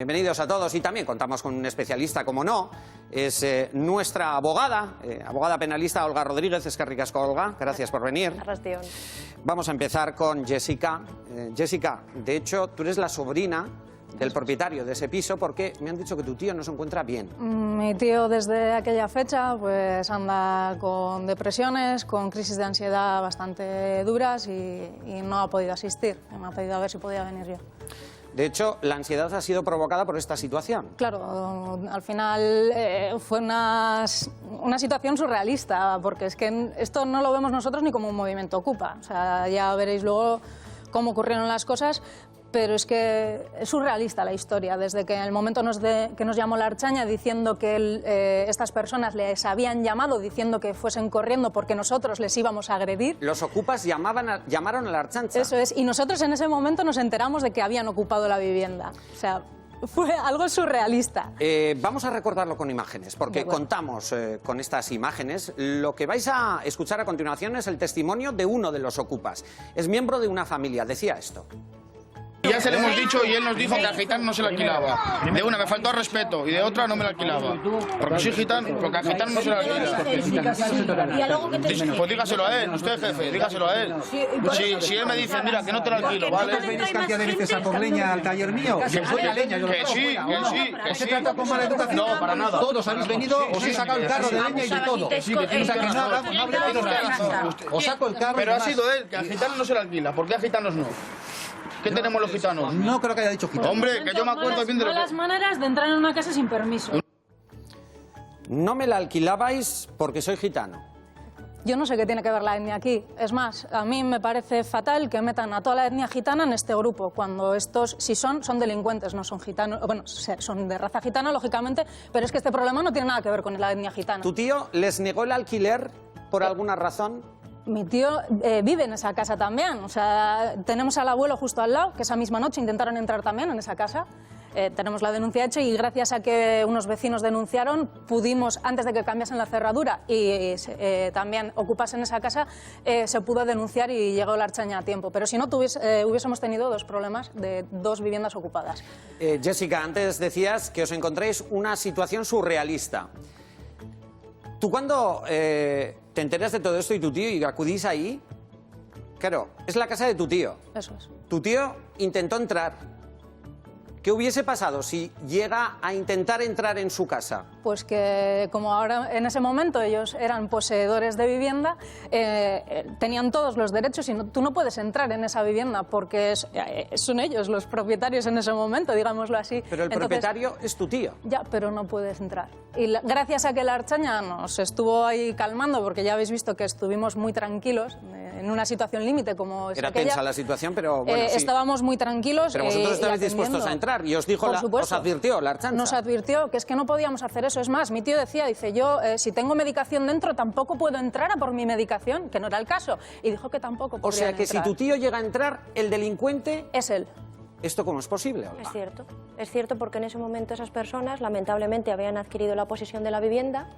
Bienvenidos a todos y también contamos con un especialista, como no, es nuestra abogada, abogada penalista Olga Rodríguez. Eskerrik asko, Olga, gracias por venir. Vamos a empezar con Jessica. Jessica, de hecho, tú eres la sobrina del propietario de ese piso porque me han dicho que tu tío no se encuentra bien. Mi tío desde aquella fecha pues anda con depresiones, con crisis de ansiedad bastante duras y no ha podido asistir. Me ha pedido a ver si podía venir yo. De hecho, la ansiedad ha sido provocada por esta situación. Claro, al final fue una situación surrealista, porque es que esto no lo vemos nosotros ni como un movimiento Ocupa. O sea, ya veréis luego cómo ocurrieron las cosas, pero es que es surrealista la historia. Desde que en el momento que nos llamó la Ertzaintza diciendo que estas personas les habían llamado diciendo que fuesen corriendo porque nosotros les íbamos a agredir. Los ocupas llamaron a la Ertzaintza. Eso es, y nosotros en ese momento nos enteramos de que habían ocupado la vivienda. O sea, fue algo surrealista. Vamos a recordarlo con imágenes, porque contamos con estas imágenes. Lo que vais a escuchar a continuación es el testimonio de uno de los ocupas. Es miembro de una familia, decía esto. Ya se le hemos dicho y él nos dijo que a gitano no se la alquilaba. De una me faltó al respeto y de otra no me la alquilaba. Porque soy gitano, porque a gitano no se la alquila. Pues dígaselo a él, usted jefe, dígaselo a él. Si él me dice, mira, que no te la alquilo, ¿vale? ¿Venís cantidad de veces a por leña al taller mío? Que soy la leña, yo lo que sí. ¿No se trata con mala educación? No, para nada. Todos habéis venido, os he sacado el carro de leña y de todo. O sea, que no hablemos de razón. Os saco el carro. Pero ha sido él, que a gitano no se la alquila. ¿Por qué a gitanos no? ¿Qué tenemos los gitanos? No creo que haya dicho gitano. Hombre, que yo me acuerdo bien de lo que... Malas maneras de entrar en una casa sin permiso. No me la alquilabais porque soy gitano. Yo no sé qué tiene que ver la etnia aquí. Es más, a mí me parece fatal que metan a toda la etnia gitana en este grupo, cuando estos, si son delincuentes, no son gitanos. Bueno, son de raza gitana, lógicamente, pero es que este problema no tiene nada que ver con la etnia gitana. ¿Tu tío les negó el alquiler por alguna razón? Mi tío vive en esa casa también, o sea, tenemos al abuelo justo al lado, que esa misma noche intentaron entrar también en esa casa. Tenemos la denuncia hecha y gracias a que unos vecinos denunciaron, pudimos, antes de que cambiasen la cerradura y también ocupasen esa casa, se pudo denunciar y llegó la Ertzaintza a tiempo. Pero si no, hubiésemos tenido dos problemas de dos viviendas ocupadas. Jessica, antes decías que os encontráis una situación surrealista. ¿Tú cuando te enteras de todo esto y tu tío y acudís ahí? Claro, es la casa de tu tío. Eso es. Tu tío intentó entrar. ¿Qué hubiese pasado si llega a intentar entrar en su casa? Pues que como ahora en ese momento ellos eran poseedores de vivienda, tenían todos los derechos y tú no puedes entrar en esa vivienda porque son ellos los propietarios en ese momento, digámoslo así. Pero el propietario es tu tío. Ya, pero no puedes entrar. Y gracias a que la Ertzaintza nos estuvo ahí calmando, porque ya habéis visto que estuvimos muy tranquilos en una situación límite como es Era aquella. tensa la situación, pero bueno, sí. Estábamos muy tranquilos. Pero vosotros estabais dispuestos a entrar y os dijo, os advirtió la Ertzaintza. Nos advirtió que es que no podíamos hacer eso. Es más, mi tío decía, yo si tengo medicación dentro tampoco puedo entrar a por mi medicación, que no era el caso. Y dijo que tampoco podían O sea que entrar. si tu tío llega a entrar, el delincuente... Es él. ¿Esto cómo es posible, Olga? Es cierto porque en ese momento esas personas lamentablemente habían adquirido la posesión de la vivienda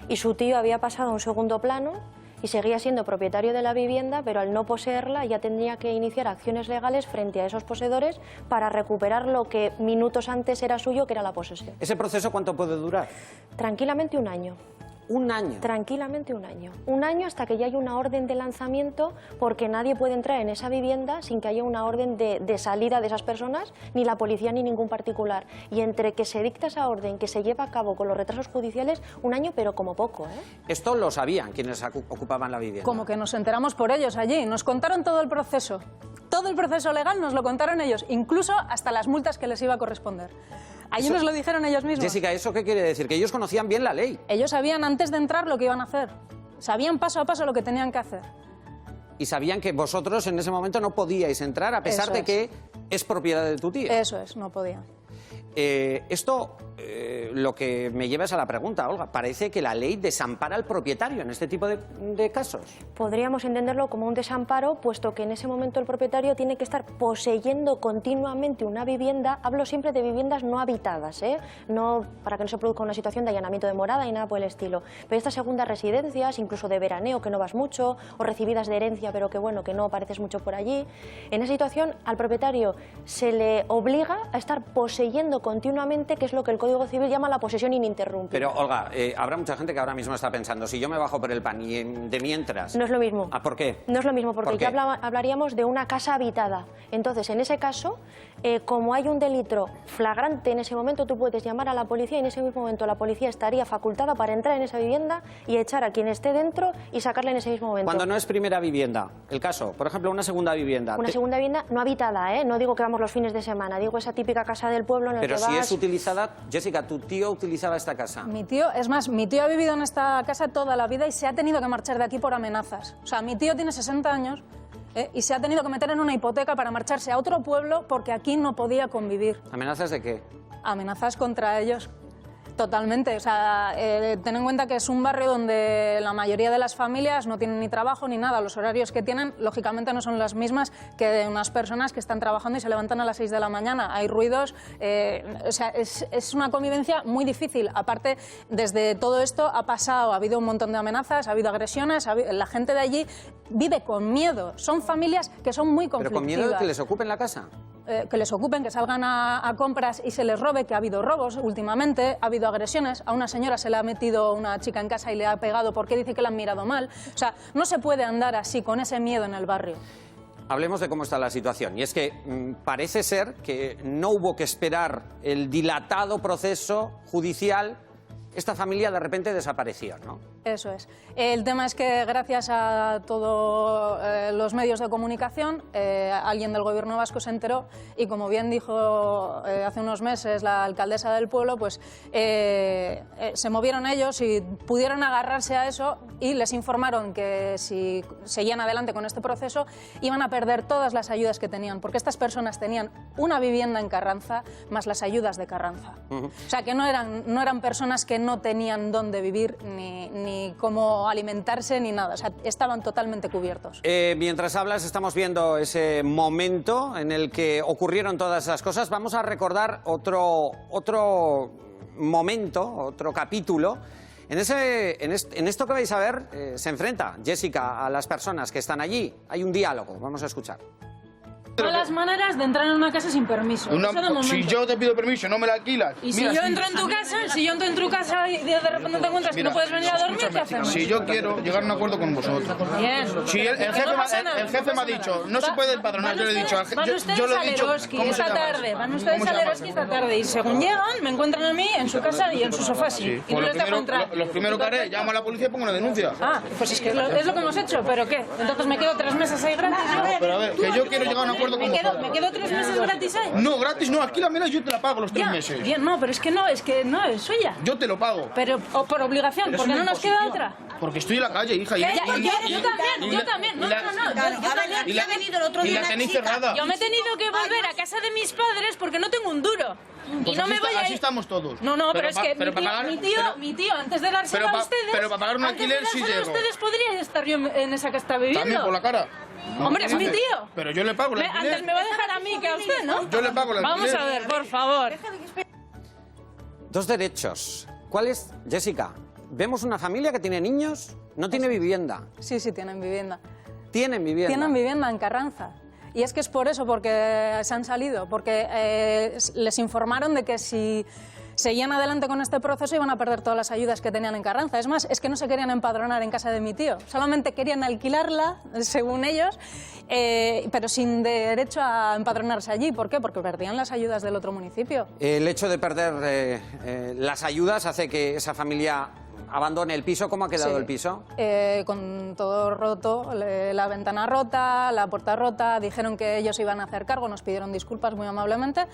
y su tío había pasado a un segundo plano y seguía siendo propietario de la vivienda, pero al no poseerla ya tendría que iniciar acciones legales frente a esos poseedores para recuperar lo que minutos antes era suyo, que era la posesión. ¿Ese proceso cuánto puede durar? Tranquilamente un año. ¿Un año? Tranquilamente un año. Un año hasta que ya haya una orden de lanzamiento, porque nadie puede entrar en esa vivienda sin que haya una orden de salida de esas personas, ni la policía ni ningún particular. Y entre que se dicta esa orden, que se lleva a cabo con los retrasos judiciales, un año, pero como poco, ¿eh? Esto lo sabían quienes ocupaban la vivienda. Como que nos enteramos por ellos allí, nos contaron todo el proceso. Todo el proceso legal nos lo contaron ellos, incluso hasta las multas que les iba a corresponder. Allí nos lo dijeron ellos mismos. Jessica, ¿eso qué quiere decir? Que ellos conocían bien la ley. Ellos sabían antes de entrar lo que iban a hacer. Sabían paso a paso lo que tenían que hacer. Y sabían que vosotros en ese momento no podíais entrar a pesar de que es propiedad de tu tío. Eso es, no podían. Esto lo que me lleva es a la pregunta, Olga. Parece que la ley desampara al propietario en este tipo de casos. Podríamos entenderlo como un desamparo, puesto que en ese momento el propietario tiene que estar poseyendo continuamente una vivienda. Hablo siempre de viviendas no habitadas, no para que no se produzca una situación de allanamiento de morada y nada por el estilo. Pero estas segundas residencias, incluso de veraneo, que no vas mucho, o recibidas de herencia, pero que bueno, que no apareces mucho por allí, en esa situación al propietario se le obliga a estar poseyendo continuamente, que es lo que el Código Civil llama la posesión ininterrumpida. Pero, Olga, habrá mucha gente que ahora mismo está pensando, si yo me bajo por el pan y de mientras... No es lo mismo. ¿Ah, por qué? No es lo mismo, porque ¿Por qué? ya hablaríamos de una casa habitada. Entonces, en ese caso, como hay un delito flagrante en ese momento, tú puedes llamar a la policía y en ese mismo momento la policía estaría facultada para entrar en esa vivienda y echar a quien esté dentro y sacarle en ese mismo momento. Cuando no es primera vivienda, el caso, por ejemplo, una segunda vivienda... Una segunda vivienda no habitada, no digo que vamos los fines de semana, digo esa típica casa del pueblo en el que vas... Pero si es utilizada... Jessica, ¿tu tío utilizaba esta casa? Mi tío, es más, mi tío ha vivido en esta casa toda la vida y se ha tenido que marchar de aquí por amenazas. O sea, mi tío tiene 60 años y se ha teninido que meter en una hipoteca para marcharse a otro pueblo porque aquí no podía convivir. ¿Amenazas de qué? Amenazas contra ellos. Totalmente, o sea, ten en cuenta que es un barrio donde la mayoría de las familias no tienen ni trabajo ni nada. Los horarios que tienen, lógicamente, no son las mismas que de unas personas que están trabajando y se levantan a las 6 de la mañana. Hay ruidos, o sea, es una convivencia muy difícil. Aparte, desde todo esto ha habido un montón de amenazas, ha habido agresiones, la gente de allí vive con miedo. Son familias que son muy conflictivas. ¿Pero con miedo de que les ocupen la casa? Que les ocupen, que salgan a compras y se les robe, que ha habido robos últimamente, ha habido agresiones, a una señora se le ha metido una chica en casa y le ha pegado porque dice que la han mirado mal. O sea, no se puede andar así, con ese miedo en el barrio. Hablemos de cómo está la situación. Y es que parece ser que no hubo que esperar el dilatado proceso judicial. Esta familia de repente desapareció, ¿no? Eso es. El tema es que gracias a todos los medios de comunicación, alguien del gobierno vasco se enteró y, como bien dijo hace unos meses la alcaldesa del pueblo, pues se movieron ellos y pudieron agarrarse a eso y les informaron que si seguían adelante con este proceso iban a perder todas las ayudas que tenían, porque estas personas tenían una vivienda en Carranza más las ayudas de Carranza. O sea, que no eran personas que no tenían dónde vivir ni cómo alimentarse ni nada, o sea, estaban totalmente cubiertos. Mientras hablas estamos viendo ese momento en el que ocurrieron todas esas cosas. Vamos a recordar otro momento, otro capítulo. En esto que vais a ver se enfrenta Jessica a las personas que están allí. Hay un diálogo, vamos a escuchar. Malas maneras de entrar en una casa sin permiso. Si yo te pido permiso, no me la alquilas. Y si yo entro en tu casa, y de repente te encuentras que no puedes venir a dormir, ¿qué hacemos? Si yo quiero llegar a un acuerdo con vosotros. Bien. Si el jefe me ha dicho, no se puede empadronar, yo le he dicho, yo le he dicho, ¿cómo se llama? Van ustedes a Leroski esta tarde y según llegan me encuentran a mí en su casa y en su sofá, sí. Y no les dejo entrar. Lo primero que haré, llamo a la policía y pongo una denuncia. Ah, pues es que es lo que hemos hecho, ¿pero qué? Entonces me quedo 3 meses ahí gratis. Pero a ver, que yo quiero llegar a un acuerdo con vosotros. ¿Me quedo 3 meses gratis ahí? No, gratis no, alquílamela y yo te la pago los 3 meses. Bien, no, pero es que no, es suya. Yo te lo pago. Pero por obligación, porque no nos queda otra. Porque estoy en la calle, hija. Yo también. No. Y la tenéis cerrada. Yo me he tenido que volver a casa de mis padres porque no tengo un duro. Pues y no me voy a ir. Así estamos todos. No, pero es que mi tío, antes de dárselo a ustedes... Pero para pagar un alquiler sí llego. ustedes podría estar yo en esa que está viviendo. También por la cara. Hombre, es mi tío. Pero yo le pago el alquiler. Antes me va a dejar a mí que a usted, ¿no? Yo le pago el alquiler. Vamos a ver, por favor. 2 derechos. ¿Cuál es, Jessica? Vemos una familia que tiene niños, no tiene vivienda. Sí, tienen vivienda. Tienen vivienda. Tienen vivienda en Carranza. Y es que es por eso, porque se han salido, porque les informaron de que si seguían adelante con este proceso iban a perder todas las ayudas que tenían en Carranza. Es más, es que no se querían empadronar en casa de mi tío, solamente querían alquilarla, según ellos, pero sin derecho a empadronarse allí. ¿Por qué? Porque perdían las ayudas del otro municipio. El hecho de perder las ayudas hace que esa familia abandone el piso. ¿Cómo ha quedado el piso? Con todo roto, la ventana rota, la puerta rota. Dijeron que ellos iban a hacer cargo, nos pidieron disculpas muy amablemente,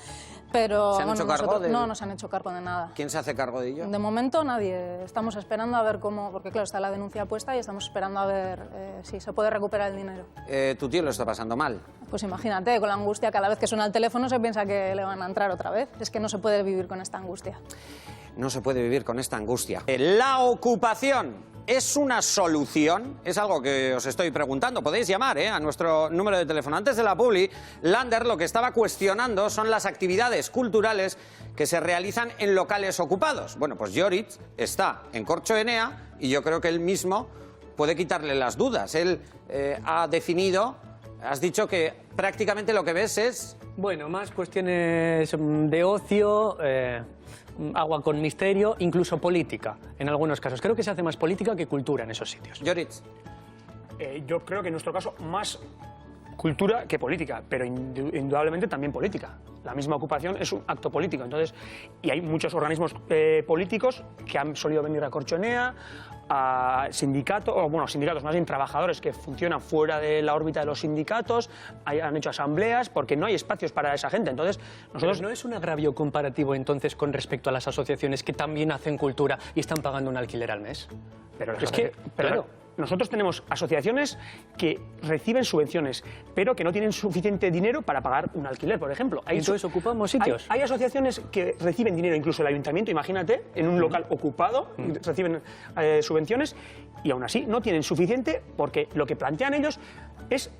pero ¿Se han hecho cargo no nos han hecho cargo de nada. ¿Quién se hace cargo de ello? De momento nadie. Estamos esperando a ver cómo, porque claro, está la denuncia puesta y estamos esperando a ver si se puede recuperar el dinero. Tu tío lo está pasando mal. Pues imagínate, con la angustia, cada vez que suena el teléfono se piensa que le van a entrar otra vez. Es que no se puede vivir con esta angustia. No se puede vivir con esta angustia. La ocupación es una solución, es algo que os estoy preguntando. Podéis llamar a nuestro número de teléfono. Antes de la publi, Lander lo que estaba cuestionando son las actividades culturales que se realizan en locales ocupados. Bueno, pues Llorits está en Corcho Enea y yo creo que él mismo puede quitarle las dudas. Él ha definido, has dicho que prácticamente lo que ves es... Bueno, más cuestiones de ocio, agua con misterio, incluso política, en algunos casos. Creo que se hace más política que cultura en esos sitios. Llorits. Yo creo que en nuestro caso más cultura que política, pero indudablemente también política. La misma ocupación es un acto político. Entonces, y hay muchos organismos políticos que han solido venir a Corcho Enea, a sindicatos, o bueno, sindicatos más bien trabajadores que funcionan fuera de la órbita de los sindicatos, han hecho asambleas porque no hay espacios para esa gente. Entonces, nosotros... ¿No es un agravio comparativo entonces con respecto a las asociaciones que también hacen cultura y están pagando un alquiler al mes? Pero es que, claro, nosotros tenemos asociaciones que reciben subvenciones, pero que no tienen suficiente dinero para pagar un alquiler, por ejemplo. Entonces ocupamos sitios. Hay asociaciones que reciben dinero, incluso el ayuntamiento, imagínate, en un local ocupado, reciben subvenciones y aún así no tienen suficiente porque lo que plantean ellos es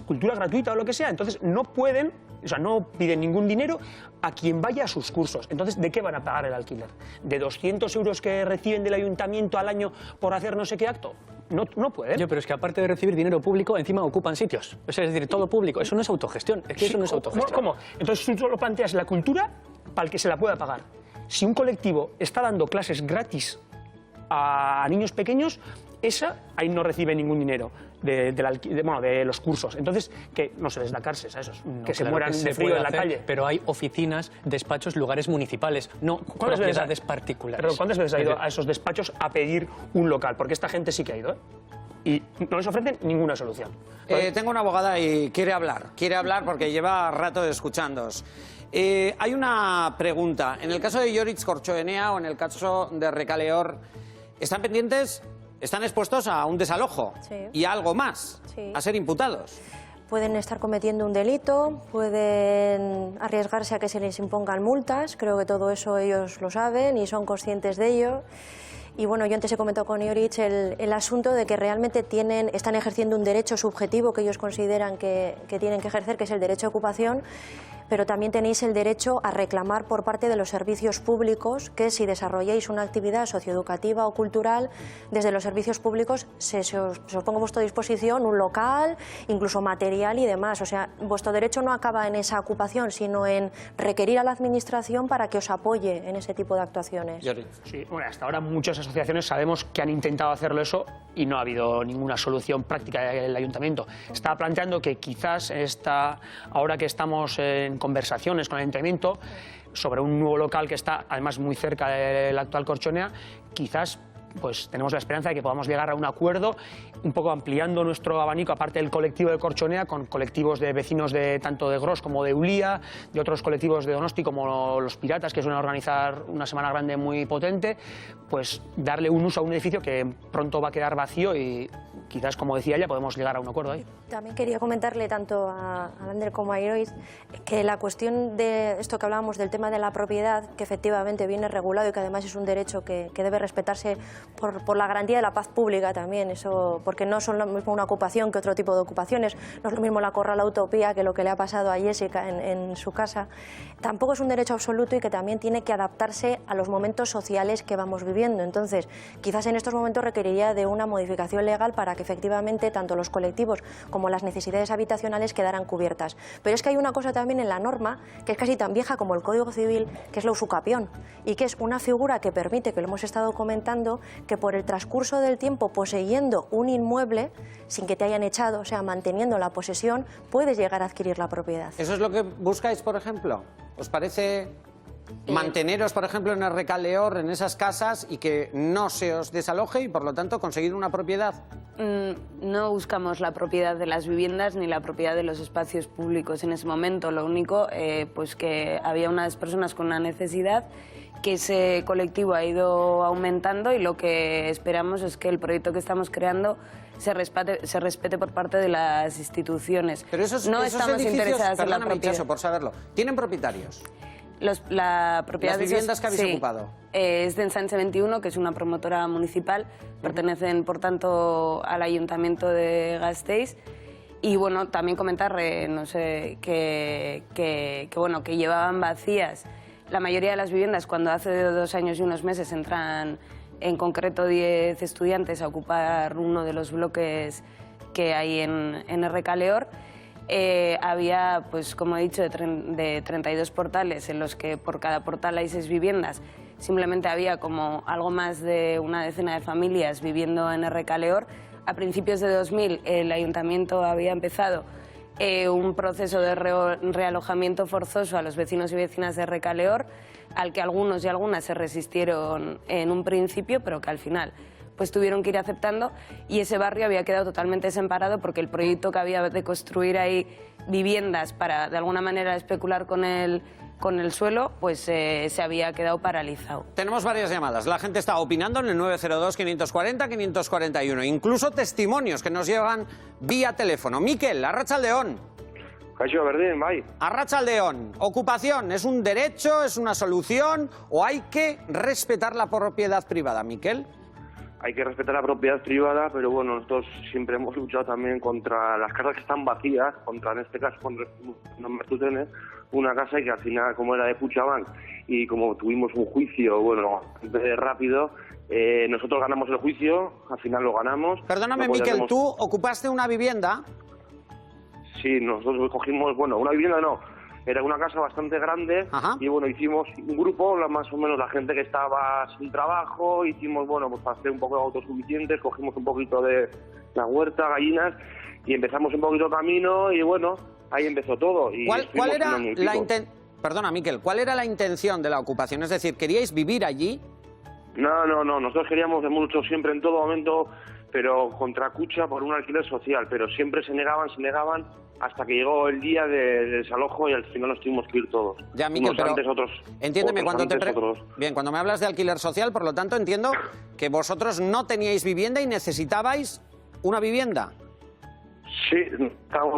cultura gratuita o lo que sea. Entonces no pueden, o sea, no piden ningún dinero a quien vaya a sus cursos. Entonces, ¿de qué van a pagar el alquiler? ¿De 200 euros que reciben del ayuntamiento al año por hacer no sé qué acto? No pueden. Pero es que aparte de recibir dinero público, encima ocupan sitios. O sea, es decir, todo público. Eso no es autogestión. Es que eso no es autogestión. ¿Cómo? Entonces tú solo planteas la cultura para el que se la pueda pagar. Si un colectivo está dando clases gratis a niños pequeños, ahí no recibe ningún dinero de los cursos. Entonces, que no se les da cárcel a esos, que se mueran de frío en la calle. Pero hay oficinas, despachos, lugares municipales, no propiedades particulares. Pero ¿cuántas veces ha ido a esos despachos a pedir un local? Porque esta gente sí que ha ido, y no les ofrecen ninguna solución. Tengo una abogada y quiere hablar porque lleva rato escuchándoos. Hay una pregunta. En el caso de Llorits, Corcho Enea o en el caso de Recaleor, ¿están pendientes? Están expuestos a un desalojo y a algo más, a ser imputados. Pueden estar cometiendo un delito, pueden arriesgarse a que se les impongan multas, creo que todo eso ellos lo saben y son conscientes de ello. Y bueno, yo antes he comentado con Llorits el asunto de que realmente están ejerciendo un derecho subjetivo que ellos consideran que tienen que ejercer, que es el derecho de ocupación, pero también tenéis el derecho a reclamar por parte de los servicios públicos que si desarrolláis una actividad socioeducativa o cultural, desde los servicios públicos se os ponga a vuestra disposición un local, incluso material y demás. O sea, vuestro derecho no acaba en esa ocupación, sino en requerir a la Administración para que os apoye en ese tipo de actuaciones. Sí, bueno, hasta ahora muchas asociaciones sabemos que han intentado hacerlo eso y no ha habido ninguna solución práctica del ayuntamiento. Estaba planteando que quizás ahora que estamos en conversaciones con el ayuntamiento sobre un nuevo local que está además muy cerca del actual Corcho Enea, quizás pues tenemos la esperanza de que podamos llegar a un acuerdo, un poco ampliando nuestro abanico, aparte del colectivo de Corcho Enea, con colectivos de vecinos tanto de Gros como de Ulia, de otros colectivos de Donosti como los Piratas, que suelen organizar una Semana Grande muy potente, pues darle un uso a un edificio que pronto va a quedar vacío y quizás, como decía ella, podemos llegar a un acuerdo ahí. También quería comentarle tanto a Lander como a Llorits que la cuestión de esto que hablábamos del tema de la propiedad, que efectivamente viene regulado y que además es un derecho que debe respetarse por la garantía de la paz pública también, eso, porque no son lo mismo una ocupación que otro tipo de ocupaciones, no es lo mismo la Corrala Utopía que lo que le ha pasado a Jessica en su casa. Tampoco es un derecho absoluto y que también tiene que adaptarse a los momentos sociales que vamos viviendo. Entonces, quizás en estos momentos requeriría de una modificación legal para que efectivamente tanto los colectivos como las necesidades habitacionales quedaran cubiertas. Pero es que hay una cosa también en la norma que es casi tan vieja como el Código Civil, que es la usucapión, y que es una figura que permite, que lo hemos estado comentando, que por el transcurso del tiempo poseyendo un inmueble, sin que te hayan echado, o sea, manteniendo la posesión, puedes llegar a adquirir la propiedad. ¿Eso es lo que buscáis, por ejemplo? ¿Os parece Manteneros, por ejemplo, en el Recaleor, en esas casas, y que no se os desaloje y, por lo tanto, conseguir una propiedad. No buscamos la propiedad de las viviendas ni la propiedad de los espacios públicos en ese momento. Lo único, pues que había unas personas con una necesidad, que ese colectivo ha ido aumentando, y lo que esperamos es que el proyecto que estamos creando se respete por parte de las instituciones. Pero esos estamos interesadas en la propiedad. Chaso, por saberlo. ¿Tienen propietarios? La propiedad ¿Las viviendas que habéis ocupado? Es de Ensanche 21, que es una promotora municipal, pertenecen por tanto al Ayuntamiento de Gasteiz. Y bueno, también comentar, no sé, que llevaban vacías la mayoría de las viviendas. Cuando hace 2 años y unos meses entran en concreto 10 estudiantes a ocupar uno de los bloques que hay en el Recaleor. Había, pues como he dicho, de 32 portales, en los que por cada portal hay 6 viviendas. Simplemente había como algo más de una decena de familias viviendo en el Recaleor. A principios de 2000 el ayuntamiento había empezado un proceso de realojamiento forzoso a los vecinos y vecinas de Recaleor, al que algunos y algunas se resistieron en un principio, pero que al final pues tuvieron que ir aceptando, y ese barrio había quedado totalmente desamparado porque el proyecto que había de construir ahí viviendas para de alguna manera especular con el suelo, pues se había quedado paralizado. Tenemos varias llamadas. La gente está opinando en el 902-540-541. Incluso testimonios que nos llegan vía teléfono. Miquel, Arratsaldeon. Kaixo, berdin, bai. Arratsaldeon. Ocupación, ¿es un derecho, es una solución o hay que respetar la propiedad privada, Miquel? Hay que respetar la propiedad privada, pero bueno, nosotros siempre hemos luchado también contra las casas que están vacías, contra, en este caso, una casa que al final, como era de Kutxabank, y como tuvimos un juicio, bueno, rápido, nosotros ganamos el juicio, al final lo ganamos. Perdóname, no Miquel, ¿tú ocupaste una vivienda? Sí, nosotros cogimos, bueno, una vivienda no, era una casa bastante grande. Ajá. Y bueno, hicimos un grupo, más o menos la gente que estaba sin trabajo, hicimos, bueno, pues para ser un poco autosuficientes, cogimos un poquito de la huerta, gallinas, y empezamos un poquito camino, y bueno, ahí empezó todo. Y ¿Cuál era la intención? Perdona, Miquel, ¿cuál era la intención de la ocupación? Es decir, ¿queríais vivir allí? No, nosotros queríamos, hemos luchado siempre en todo momento, pero contra Kutxa por un alquiler social, pero siempre se negaban, hasta que llegó el día del desalojo y al final nos tuvimos que ir todos. Ya, Miquel, unos pero antes, otros, entiéndeme, otros Bien, cuando me hablas de alquiler social, por lo tanto entiendo que vosotros no teníais vivienda y necesitabais una vivienda. Sí,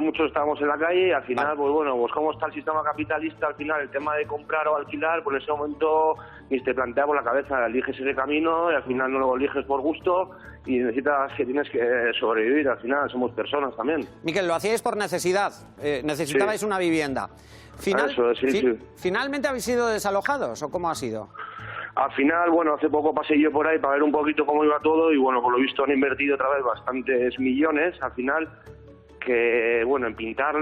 muchos estábamos en la calle y al final, pues bueno, pues como está el sistema capitalista, al final el tema de comprar o alquilar, pues en ese momento ni te plantea por la cabeza, eliges ese camino y al final no lo eliges por gusto y tienes que sobrevivir, al final somos personas también. Miquel, lo hacíais por necesidad, necesitabais una vivienda. ¿Finalmente habéis sido desalojados o cómo ha sido? Al final, bueno, hace poco pasé yo por ahí para ver un poquito cómo iba todo y bueno, por lo visto han invertido otra vez bastantes millones al final, que bueno, en pintar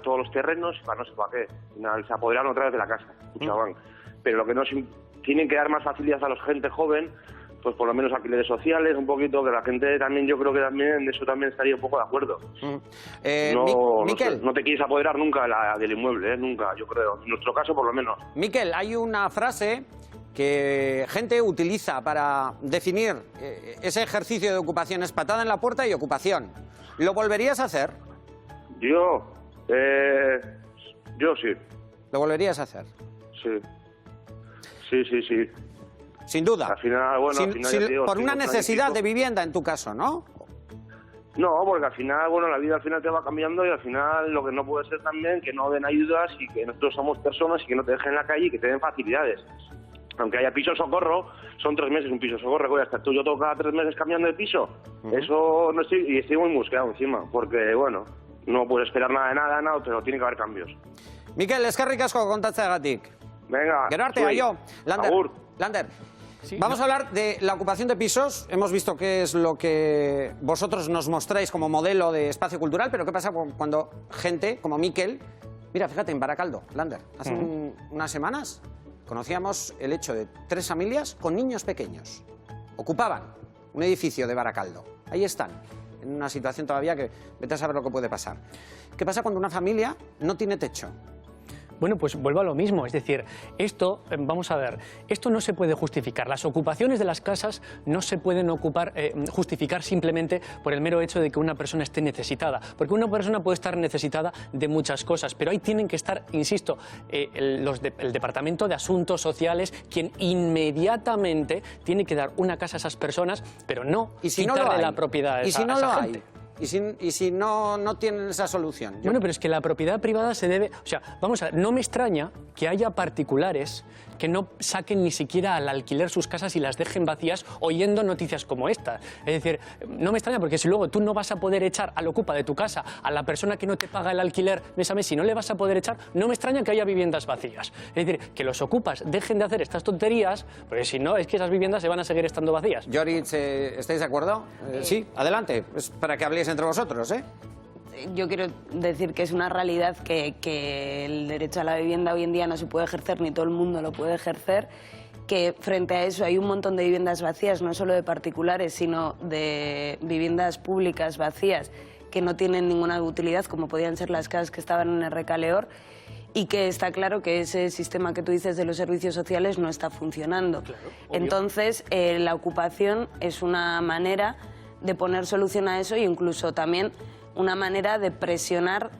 todos los terrenos, para no sé para qué. Al final se apoderaron otra vez de la casa, Pero lo que nos tienen que dar más facilidades a la gente joven, pues por lo menos alquileres sociales, un poquito, que la gente también, yo creo que también eso también estaría un poco de acuerdo. Miquel, no te quieres apoderar nunca del inmueble, nunca, yo creo, en nuestro caso por lo menos. Miquel, hay una frase que gente utiliza para definir ese ejercicio de ocupación: es patada en la puerta y ocupación. ¿Lo volverías a hacer? Yo sí. ¿Lo volverías a hacer? Sí. Sin duda. Al final, bueno, por una necesidad de vivienda en tu caso, ¿no? No, porque al final, bueno, la vida al final te va cambiando y al final lo que no puede ser también que no den ayudas y que nosotros somos personas y que no te dejen en la calle y que te den facilidades. Aunque haya piso socorro, son 3 meses un piso socorro, voy a estar tú yo todo cada 3 meses cambiando de piso. Eso no estoy, y estoy muy mosqueado encima, porque bueno, no puedo esperar nada de nada, pero tiene que haber cambios. Miquel, eskerrik asko kontatzeagatik. Venga. Gerarte, aio. Lander. Sí, vamos a hablar de la ocupación de pisos. Hemos visto qué es lo que vosotros nos mostráis como modelo de espacio cultural, pero ¿qué pasa cuando gente como Miquel... Mira, fíjate, en Baracaldo, Lander, hace unas semanas conocíamos el hecho de 3 familias con niños pequeños. Ocupaban un edificio de Baracaldo. Ahí están, en una situación todavía que vete a saber lo que puede pasar. ¿Qué pasa cuando una familia no tiene techo? Bueno, pues vuelvo a lo mismo, es decir, esto, vamos a ver, esto no se puede justificar. Las ocupaciones de las casas no se pueden justificar simplemente por el mero hecho de que una persona esté necesitada, porque una persona puede estar necesitada de muchas cosas, pero ahí tienen que estar, insisto, el Departamento de Asuntos Sociales, quien inmediatamente tiene que dar una casa a esas personas, pero no quitarle la propiedad a esa gente. ¿Y si no tienen esa solución? Bueno, pero es que la propiedad privada se debe... O sea, vamos a ver, no me extraña que haya particulares que no saquen ni siquiera al alquiler sus casas y las dejen vacías oyendo noticias como esta. Es decir, no me extraña porque si luego tú no vas a poder echar al ocupa de tu casa a la persona que no te paga el alquiler mes a mes, si no le vas a poder echar, no me extraña que haya viviendas vacías. Es decir, que los ocupas dejen de hacer estas tonterías, porque si no, es que esas viviendas se van a seguir estando vacías. Yoritz, ¿estáis de acuerdo? Sí, adelante, es para que habléis entre vosotros, ¿eh? Yo quiero decir que es una realidad que el derecho a la vivienda hoy en día no se puede ejercer, ni todo el mundo lo puede ejercer, que frente a eso hay un montón de viviendas vacías, no solo de particulares, sino de viviendas públicas vacías que no tienen ninguna utilidad, como podían ser las casas que estaban en el Recaleor, y que está claro que ese sistema que tú dices de los servicios sociales no está funcionando. Claro, entonces, la ocupación es una manera de poner solución a eso e incluso también una manera de presionar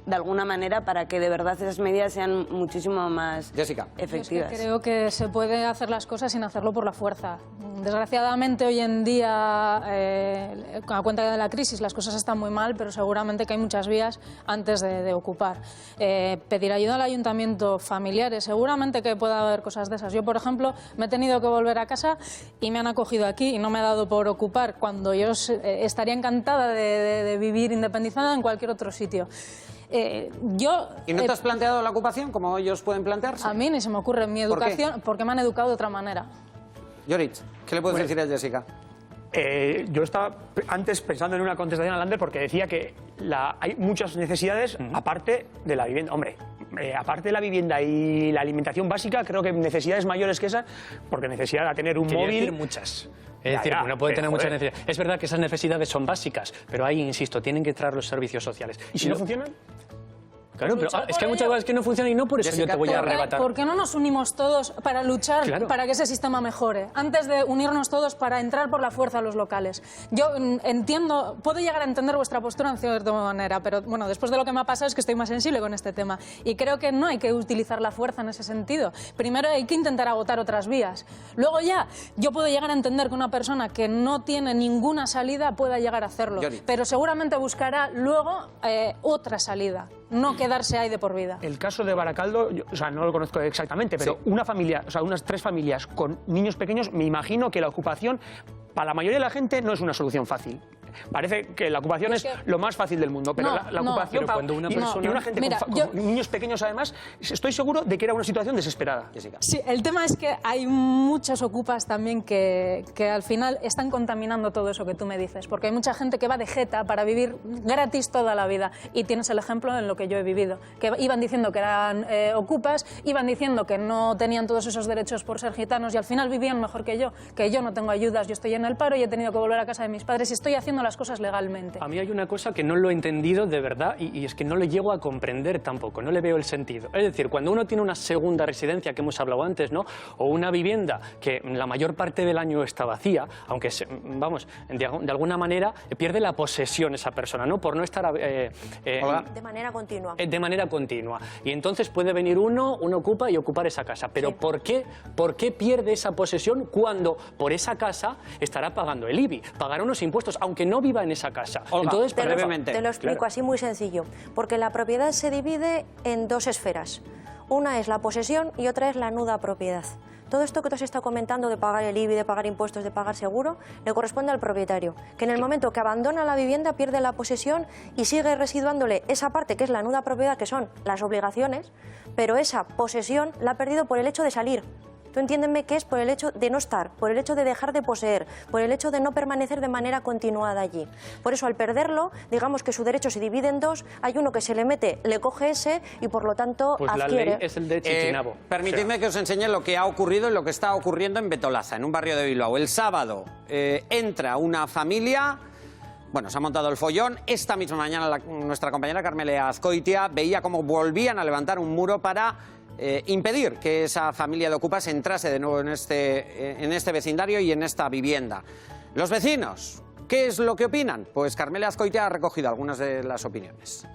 de alguna manera para que de verdad esas medidas sean muchísimo más efectivas. Es que creo que se puede hacer las cosas sin hacerlo por la fuerza. Desgraciadamente hoy en día, a cuenta de la crisis, las cosas están muy mal, pero seguramente que hay muchas vías antes de ocupar. Pedir ayuda al ayuntamiento, familiares, seguramente que pueda haber cosas de esas. Yo, por ejemplo, me he tenido que volver a casa y me han acogido aquí y no me ha dado por ocupar, cuando yo estaría encantada de vivir independizada en cualquier otro sitio. ¿Y no te has planteado la ocupación como ellos pueden plantearse? A mí ni se me ocurre en mi educación, porque me han educado de otra manera. Yoritz, ¿qué le puedes decir a Jessica? Yo estaba antes pensando en una contestación a Lander porque decía que hay muchas necesidades aparte de la vivienda. Hombre, aparte de la vivienda y la alimentación básica, creo que necesidades mayores que esas, porque necesidad de tener un móvil... decir muchas. Es decir, uno puede tener muchas necesidades. Es verdad que esas necesidades son básicas, pero ahí, insisto, tienen que entrar los servicios sociales. ¿Y si no funcionan? Claro, pero es que hay muchas cosas que no funcionan y no por eso yo te voy a arrebatar. ¿Por qué no nos unimos todos para luchar para que ese sistema mejore? Antes de unirnos todos para entrar por la fuerza a los locales. Yo entiendo, puedo llegar a entender vuestra postura en cierta manera, pero bueno, después de lo que me ha pasado es que estoy más sensible con este tema. Y creo que no hay que utilizar la fuerza en ese sentido. Primero hay que intentar agotar otras vías. Luego ya, yo puedo llegar a entender que una persona que no tiene ninguna salida pueda llegar a hacerlo. Pero seguramente buscará luego otra salida. No quedarse ahí de por vida. El caso de Baracaldo, o sea, no lo conozco exactamente, pero una familia, o sea, unas 3 familias con niños pequeños, me imagino que la ocupación, para la mayoría de la gente, no es una solución fácil. Parece que la ocupación es lo más fácil del mundo, pero la ocupación pero cuando una persona... y una gente con niños pequeños, además, estoy seguro de que era una situación desesperada. Jessica. Sí, el tema es que hay muchas ocupas también que al final están contaminando todo eso que tú me dices, porque hay mucha gente que va de jeta para vivir gratis toda la vida, y tienes el ejemplo en lo que yo he vivido, que iban diciendo que eran ocupas, iban diciendo que no tenían todos esos derechos por ser gitanos y al final vivían mejor que yo no tengo ayudas, yo estoy en el paro y he tenido que volver a casa de mis padres y estoy haciendo las cosas legalmente. A mí hay una cosa que no lo he entendido de verdad y es que no le llego a comprender tampoco, no le veo el sentido. Es decir, cuando uno tiene una segunda residencia, que hemos hablado antes, ¿no? O una vivienda que la mayor parte del año está vacía, aunque, vamos, de alguna manera pierde la posesión esa persona, ¿no? Por no estar... de manera continua. De manera continua. Y entonces puede venir uno ocupa y ocupar esa casa. Pero ¿por qué pierde esa posesión cuando por esa casa estará pagando el IBI? Pagará unos impuestos, aunque no viva en esa casa. Entonces, brevemente. Te lo explico así muy sencillo. Porque la propiedad se divide en 2 esferas. Una es la posesión y otra es la nuda propiedad. Todo esto que tú has estado comentando de pagar el IBI, de pagar impuestos, de pagar seguro, le corresponde al propietario, que en el momento que abandona la vivienda pierde la posesión y sigue residuándole esa parte que es la nuda propiedad, que son las obligaciones, pero esa posesión la ha perdido por el hecho de salir. Tú entiéndeme que es por el hecho de no estar, por el hecho de dejar de poseer, por el hecho de no permanecer de manera continuada allí. Por eso, al perderlo, digamos que su derecho se divide en 2, hay uno que se le mete, le coge ese y por lo tanto adquiere. La ley es el de Chiquinabo. Permitidme que os enseñe lo que ha ocurrido y lo que está ocurriendo en Betolaza, en un barrio de Bilbao. El sábado entra una familia Bueno, se ha montado el follón. Esta misma mañana nuestra compañera Carmela Azcoitia veía cómo volvían a levantar un muro para impedir que esa familia de ocupas entrase de nuevo en este vecindario y en esta vivienda. Los vecinos, ¿qué es lo que opinan? Pues Carmela Azcoitia ha recogido algunas de las opiniones.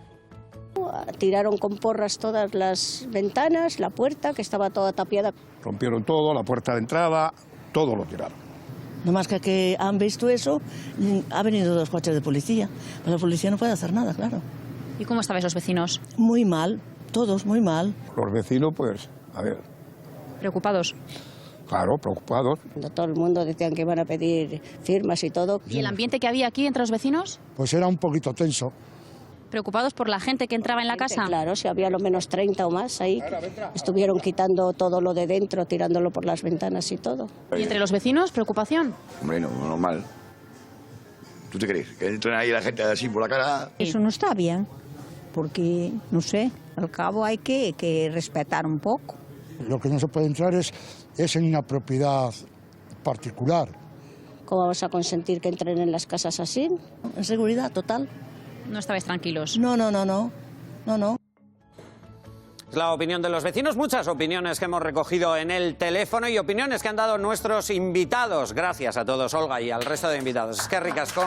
Tiraron con porras todas las ventanas, la puerta, que estaba toda tapiada. Rompieron todo, la puerta de entrada, todo lo tiraron. No más que han visto eso, ha venido 2 coches de policía. Pero la policía no puede hacer nada, claro. ¿Y cómo estabais los vecinos? Muy mal, todos muy mal. Los vecinos, pues, a ver, ¿Preocupados? Claro, preocupados. Todo el mundo decían que iban a pedir firmas y todo. ¿Y el ambiente que había aquí entre los vecinos? Pues era un poquito tenso. ¿Preocupados por la gente que entraba en la casa? Claro, si había lo menos 30 o más ahí, estuvieron quitando todo lo de dentro, tirándolo por las ventanas y todo. ¿Y entre los vecinos, preocupación? Hombre, no, normal. ¿Tú te crees? Que entren ahí la gente así por la cara. Eso no está bien, porque, no sé, al cabo hay que respetar un poco. Lo que no se puede entrar es en una propiedad particular. ¿Cómo vas a consentir que entren en las casas así? En seguridad total. ¿No estabais tranquilos? No. Es la opinión de los vecinos, muchas opiniones que hemos recogido en el teléfono y opiniones que han dado nuestros invitados. Gracias a todos, Olga, y al resto de invitados. Es que ricasco.